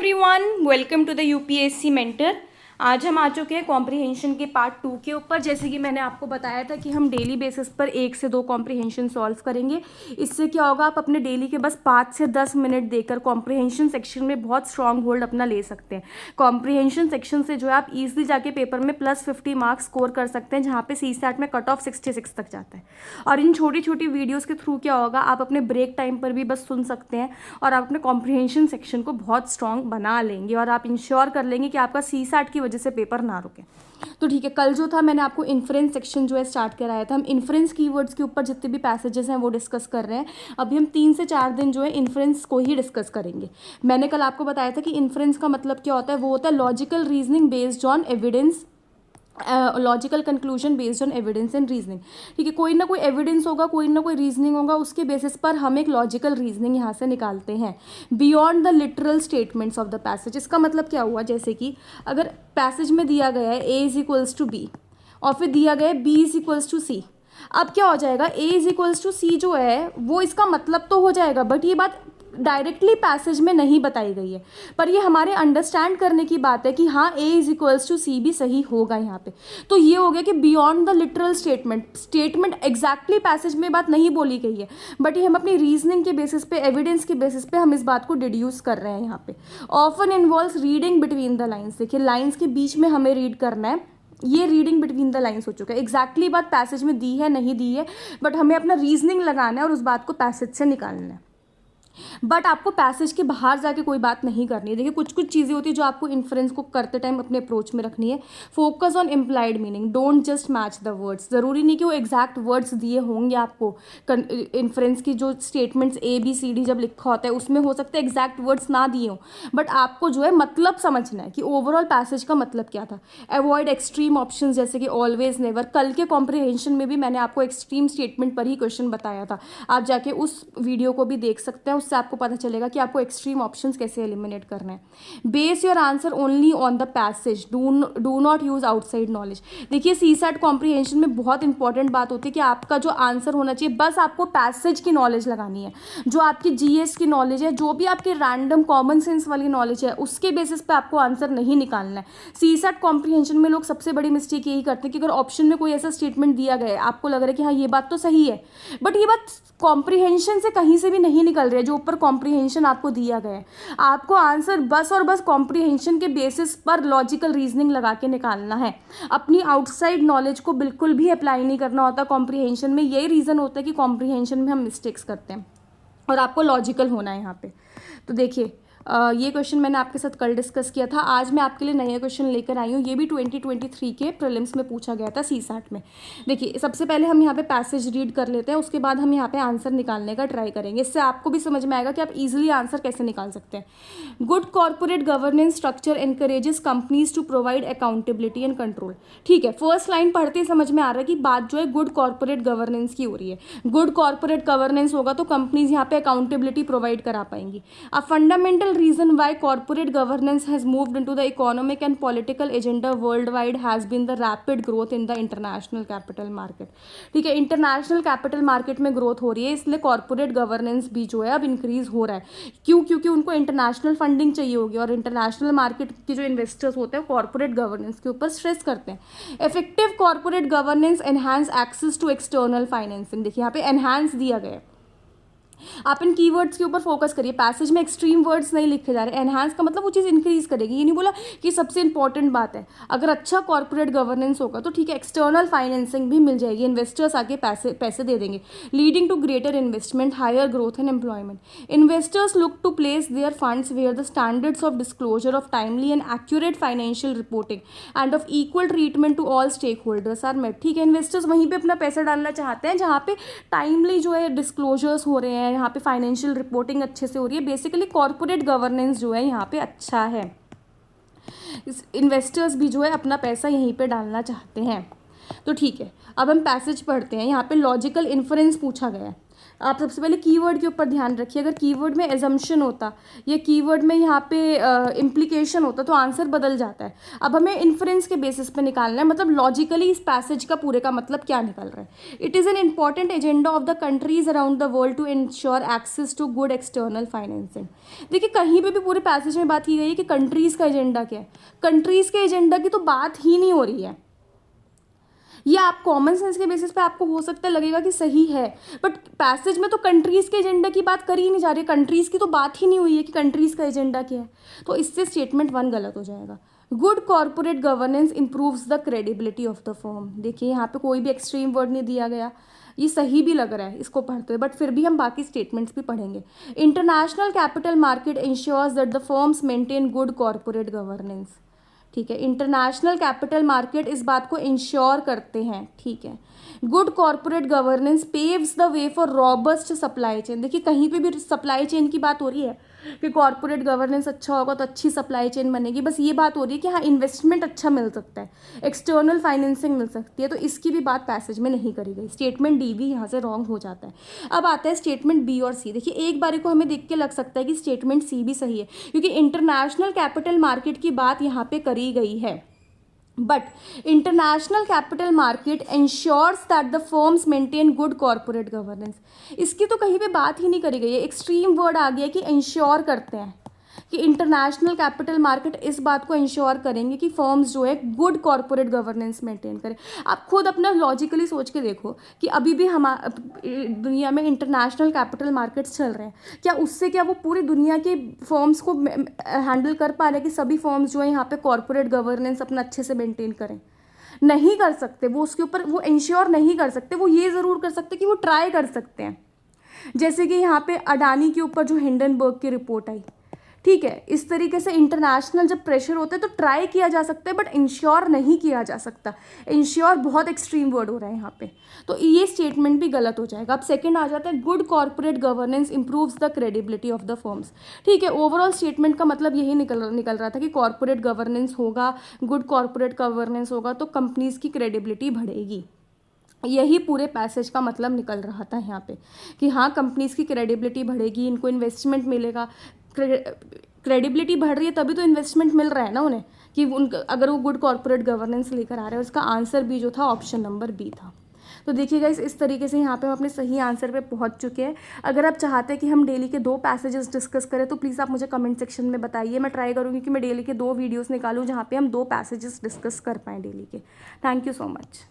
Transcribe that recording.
Everyone, welcome to the UPSC mentor. आज हम आ चुके हैं कॉम्प्रिहेंशन के पार्ट 2 के ऊपर। जैसे कि मैंने आपको बताया था कि हम डेली बेसिस पर 1 से 2 कॉम्प्रिहेंशन सॉल्व करेंगे। इससे क्या होगा, आप अपने डेली के बस 5 से 10 मिनट देकर कॉम्प्रिहेंशन सेक्शन में बहुत स्ट्रांग होल्ड अपना ले सकते हैं। कॉम्प्रिहेंशन सेक्शन से जो है आप ईजिली जाके पेपर में +50 मार्क्स स्कोर कर सकते हैं, जहाँ पे CSAT में कट ऑफ 66 तक जाता है। और इन छोटी छोटी वीडियोज़ के थ्रू क्या होगा, आप अपने ब्रेक टाइम पर भी बस सुन सकते हैं और आप अपने कॉम्प्रिहेंशन सेक्शन को बहुत स्ट्रांग बना लेंगे और आप इंश्योर कर लेंगे कि आपका CSAT की वजह से पेपर ना रुके। तो ठीक है, कल जो था मैंने आपको इन्फ्रेंस सेक्शन जो है स्टार्ट कराया था। हम इन्फ्रेंस कीवर्ड्स के ऊपर जितने भी पैसेजेस हैं वो डिस्कस कर रहे हैं। अभी हम 3 से 4 दिन जो है इन्फ्रेंस को ही डिस्कस करेंगे। मैंने कल आपको बताया था कि इन्फ्रेंस का मतलब क्या होता है, वो होता है logical reasoning based on evidence, logical conclusion based on evidence and reasoning. ठीक है, कोई ना कोई एविडेंस होगा, कोई ना कोई रीजनिंग होगा, उसके बेसिस पर हम एक लॉजिकल रीजनिंग यहाँ से निकालते हैं beyond the literal statements of the passage. इसका मतलब क्या हुआ, जैसे कि अगर पैसेज में दिया गया है A is equals to B और फिर दिया गया है B is equals to C। अब क्या हो जाएगा, A is equals to C जो है वो इसका मतलब तो हो जाएगा, बट ये बात डायरेक्टली पैसेज में नहीं बताई गई है, पर ये हमारे अंडरस्टैंड करने की बात है कि हाँ A is equals to C भी सही होगा यहाँ पे। तो ये हो गया कि beyond the literal statement exactly passage में बात नहीं बोली गई है, बट ये हम अपनी रीजनिंग के बेसिस पे, एविडेंस के बेसिस पे हम इस बात को डिड्यूस कर रहे हैं यहाँ पे। Often involves reading between the lines. देखिए, लाइन्स के बीच में हमें रीड करना है, ये रीडिंग बिटवीन द लाइन्स हो चुका है। एग्जैक्टली बात पैसेज में दी है नहीं दी है, बट हमें अपना रीजनिंग लगाना है और उस बात को पैसेज से निकालना है। बट आपको पैसेज के बाहर जाके कोई बात नहीं करनी है। देखिए, कुछ कुछ चीज़ें होती है जो आपको इन्फ्रेंस को करते टाइम अपने अप्रोच में रखनी है। Focus on implied meaning, don't just match the words. ज़रूरी नहीं कि वो एग्जैक्ट वर्ड्स दिए होंगे आपको। इन्फ्रेंस की जो स्टेटमेंट्स ABCD जब लिखा होता है उसमें हो सकता है एग्जैक्ट वर्ड्स ना दिए हों, बट आपको जो है मतलब समझना है कि ओवरऑल पैसेज का मतलब क्या था। अवॉइड एक्सट्रीम ऑप्शन जैसे कि ऑलवेज नेवर। कल के कॉम्प्रिहेंशन में भी मैंने आपको एक्सट्रीम स्टेटमेंट पर ही क्वेश्चन बताया था, आप जाके उस वीडियो को भी देख सकते हैं, उससे आपको पता चलेगा कि आपको एक्सट्रीम ऑप्शंस कैसे एलिमिनेट करना है। Base your answer only on the passage, do not use outside knowledge. देखिए, CSAT कॉम्प्रिहेंशन में बहुत इंपॉर्टेंट बात होती है कि आपका जो आंसर होना चाहिए, बस आपको पैसेज की नॉलेज लगानी है। जो आपकी GS की नॉलेज है, जो भी आपकी रैंडम कॉमन सेंस वाली नॉलेज है, उसके बेसिस पे आपको आंसर नहीं निकालना है। CSAT कॉम्प्रिहेंशन में लोग सबसे बड़ी मिस्टेक यही करते हैं कि अगर ऑप्शन में कोई ऐसा स्टेटमेंट दिया गया है, आपको लग रहा है कि हाँ ये बात तो सही है, बट ये बात कॉम्प्रिहेंशन से कहीं से भी नहीं निकल रही है। जो ऊपर कॉम्प्रिहेंशन आपको दिया गया है, आपको आंसर बस और बस कॉम्प्रिहेंशन के बेसिस पर लॉजिकल रीजनिंग लगा के निकालना है। अपनी आउटसाइड नॉलेज को बिल्कुल भी अप्लाई नहीं करना होता कॉम्प्रिहेंशन में। यही रीज़न होता है कि कॉम्प्रिहेंशन में हम मिस्टेक्स करते हैं और आपको लॉजिकल होना है यहाँ पे। तो देखिए, ये क्वेश्चन मैंने आपके साथ कल डिस्कस किया था। आज मैं आपके लिए नया क्वेश्चन लेकर आई हूँ। ये भी 2023 के प्रीलिम्स में पूछा गया था CSAT में। देखिए, सबसे पहले हम यहाँ पे पैसेज रीड कर लेते हैं, उसके बाद हम यहाँ पे आंसर निकालने का ट्राई करेंगे। इससे आपको भी समझ में आएगा कि आप इजीली आंसर कैसे निकाल सकते हैं। Good corporate governance structure encourages companies to provide accountability and control. ठीक है, फर्स्ट लाइन पढ़ते ही समझ में आ रहा है कि बात जो है गुड कॉर्पोरेट गवर्नेंस की हो रही है। गुड कॉर्पोरेट गवर्नेंस होगा तो कंपनीज यहाँ पे अकाउंटेबिलिटी प्रोवाइड करा पाएंगी। A fundamental reason why corporate governance has moved into the economic and political agenda worldwide has been the rapid growth in the international capital market। ठीक है, international capital market में growth हो रही है, इसलिए corporate governance भी जो है अब इंक्रीज हो रहा है। क्यों? क्योंकि उनको इंटरनेशनल फंडिंग चाहिए होगी और इंटरनेशनल मार्केट के जो इन्वेस्टर्स होते हैं कॉर्पोरेट गवर्नेंस के ऊपर स्ट्रेस करते हैं। Effective corporate governance enhance access to external financing. देखिए, यहाँ पे एनहांस दिया गया है। आप इन कीवर्ड्स के ऊपर फोकस करिए। पैसेज में एक्सट्रीम वर्ड्स नहीं लिखे जा रहे। एनहांस का मतलब वो चीज़ इंक्रीज करेगी। ये नहीं बोला कि सबसे इंपॉर्टेंट बात है। अगर अच्छा कॉर्पोरेट गवर्नेंस होगा तो ठीक है, एक्सटर्नल फाइनेंसिंग भी मिल जाएगी, इन्वेस्टर्स आके पैसे दे देंगे, leading to greater investment, higher growth and employment. Investors look to place their funds where the standards of disclosure of timely and accurate financial reporting and of equal treatment to all stakeholders are met. ठीक है, investors वहीं पर अपना पैसा डालना चाहते हैं जहाँ पे टाइमली जो है डिस्क्लोजर्स हो रहे हैं, यहाँ पे फाइनेंशियल रिपोर्टिंग अच्छे से हो रही है। बेसिकली कॉर्पोरेट गवर्नेंस जो है यहाँ पे अच्छा है। इन्वेस्टर्स भी जो है अपना पैसा यहीं पे डालना चाहते हैं। तो ठीक है, अब हम पैसेज पढ़ते हैं। यहाँ पे लॉजिकल इन्फरेंस पूछा गया है। आप सबसे पहले कीवर्ड के ऊपर ध्यान रखिए। अगर कीवर्ड में एजम्पशन होता या कीवर्ड में यहाँ पे इम्प्लीकेशन होता तो आंसर बदल जाता है। अब हमें इन्फ्रेंस के बेसिस पे निकालना है, मतलब लॉजिकली इस पैसेज का पूरे का मतलब क्या निकल रहा है। It is an important agenda of the countries around the world to ensure access to good external financing. देखिए कहीं पे भी पूरे पैसेज में बात की गई है कि कंट्रीज़ का एजेंडा क्या है। कंट्रीज़ के एजेंडा की तो बात ही नहीं हो रही है। ये आप कॉमन सेंस के बेसिस पे आपको हो सकता है लगेगा कि सही है, बट पैसेज में तो कंट्रीज़ के एजेंडा की बात करी ही नहीं जा रही है। कंट्रीज़ की तो बात ही नहीं हुई है कि कंट्रीज़ का एजेंडा क्या है। तो इससे स्टेटमेंट 1 गलत हो जाएगा। Good corporate governance improves the credibility of the firm. देखिए यहाँ पे कोई भी एक्सट्रीम वर्ड नहीं दिया गया, ये सही भी लग रहा है इसको पढ़ते हुए, बट फिर भी हम बाकी स्टेटमेंट्स भी पढ़ेंगे। International capital market ensures that the firms maintain good corporate governance. ठीक है, इंटरनेशनल कैपिटल मार्केट इस बात को इंश्योर करते हैं। ठीक है, good corporate governance paves the way for robust supply chain. देखिए कहीं पे भी सप्लाई चेन की बात हो रही है कि कॉर्पोरेट गवर्नेंस अच्छा होगा तो अच्छी सप्लाई चेन बनेगी, बस ये बात हो रही है कि हाँ इन्वेस्टमेंट अच्छा मिल सकता है, एक्सटर्नल फाइनेंसिंग मिल सकती है, तो इसकी भी बात पैसेज में नहीं करी गई। स्टेटमेंट डी भी यहाँ से रॉन्ग हो जाता है। अब आता है स्टेटमेंट बी और सी। देखिए एक बारी को हमें देख के लग सकता है कि स्टेटमेंट सी भी सही है, क्योंकि इंटरनेशनल कैपिटल मार्केट की बात यहाँ पे करी गई है, but international capital market ensures that the firms maintain good corporate governance. इसकी तो कहीं पे बात ही नहीं करी गई है। एक्सट्रीम वर्ड आ गया कि इंश्योर करते हैं, कि इंटरनेशनल कैपिटल मार्केट इस बात को इंश्योर करेंगे कि फर्म्स जो है गुड कॉर्पोरेट गवर्नेंस मेंटेन करें। आप खुद अपना लॉजिकली सोच के देखो कि अभी भी हम दुनिया में इंटरनेशनल कैपिटल मार्केट्स चल रहे हैं, क्या उससे क्या वो पूरी दुनिया के फर्म्स को हैंडल कर पा रहे हैं कि सभी फर्म्स जो है यहाँ पे कॉर्पोरेट गवर्नेंस अपना अच्छे से मेंटेन करें? नहीं कर सकते। वो उसके ऊपर वो इंश्योर नहीं कर सकते। वो ये ज़रूर कर सकते कि वो ट्राई कर सकते हैं। जैसे कि यहाँ पे अडानी के ऊपर जो हिंडनबर्ग की रिपोर्ट आई, ठीक है, इस तरीके से इंटरनेशनल जब प्रेशर होता है तो ट्राई किया जा सकता है, बट इंश्योर नहीं किया जा सकता। इंश्योर बहुत एक्सट्रीम वर्ड हो रहा है यहाँ पे, तो ये स्टेटमेंट भी गलत हो जाएगा। अब सेकंड आ जाता है, good corporate governance improves the credibility of the firms. ठीक है, ओवरऑल स्टेटमेंट का मतलब यही निकल रहा था कि कॉर्पोरेट गवर्नेंस होगा, गुड कॉर्पोरेट गवर्नेंस होगा तो कंपनीज की क्रेडिबिलिटी बढ़ेगी। यही पूरे पैसेज का मतलब निकल रहा था यहाँ पे कि हाँ कंपनीज की क्रेडिबिलिटी बढ़ेगी, इनको इन्वेस्टमेंट मिलेगा। क्रेडिबिलिटी बढ़ रही है तभी तो इन्वेस्टमेंट मिल रहा है ना उन्हें, कि उनका अगर वो गुड कॉर्पोरेट गवर्नेंस लेकर आ रहे हैं। उसका आंसर भी जो था ऑप्शन नंबर बी था। तो देखिएगा इस तरीके से यहाँ पे हम अपने सही आंसर पे पहुँच चुके हैं। अगर आप चाहते हैं कि हम डेली के 2 पैसेजेस डिस्कस करें तो प्लीज़ आप मुझे कमेंट सेक्शन में बताइए। मैं ट्राई करूँगी कि मैं डेली के 2 वीडियोस निकालूँ जहाँ पे हम 2 पैसेजेस डिस्कस कर पाएँ डेली के। Thank you so much.